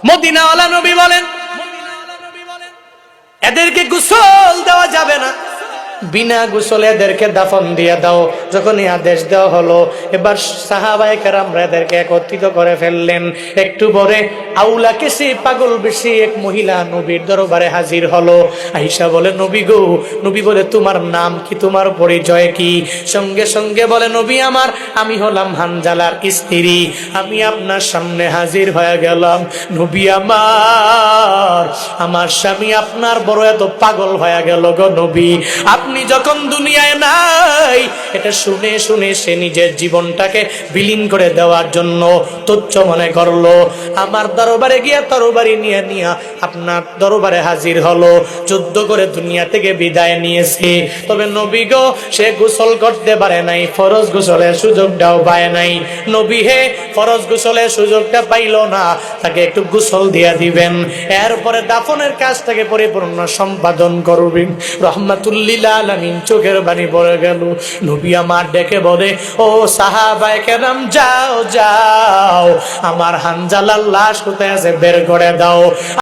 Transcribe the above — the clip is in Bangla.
মদিনাওয়ালা নবী বলেন, এদেরকে গোসল দেওয়া যাবে না, বিনা গোসলে এদেরকে দাফন দিয়ে দাও। যখন এই আদেশ দেওয়া হলো, এবার সাহাবায়ে কেরামরা এদেরকে একত্রিত করে ফেললেন। একটু পরে আউলা কেসে পাগল বেশি এক মহিলা নবীর দরবারে হাজির হলো। আয়েশা বলে, নবী গো। নবী বলে, তোমার নাম কি, তোমার পরিচয় কি? সঙ্গে সঙ্গে বলে, নবী আমার, আমি হলাম হানজালার স্ত্রী, আমি আপনার সামনে হাজির হয়ে গেলাম। নবী আমার স্বামী আপনার বড় এত পাগল হয়ে গেল গো নবী, আপনি যখন দুনিয়ায় নাই, এটা শুনে শুনে সে নিজের জীবনটাকে বিলীন করে দেওয়ার জন্য তুচ্ছ মনে করলো। আমার দরবারে গিয়া তরবারি নিয়ে আপনার দরবারে হাজির হলো, যুদ্ধ করে দুনিয়া থেকে বিদায় নিয়েছে। তবে নবী গো, সে গোসল করতে পারে নাই, ফরজ গোসলের সুযোগটাও পায় নাই। নবী হে, ফরজ গোসলের সুযোগটা পাইল না, তাকে একটু গোসল দিয়া দিবেন, এরপরে দাফনের কাজটাকে পরিপূর্ণ সম্পাদন করবেন। রহমাতুল্লিল আলামিন চোখের পানি পড়ে গেল। নবী আমার ডেকে বলে, ও সাহাবায়ে কেরাম, যাও যাও, আমার হানজালার লাশ কোথায় আছে বের করে দাও।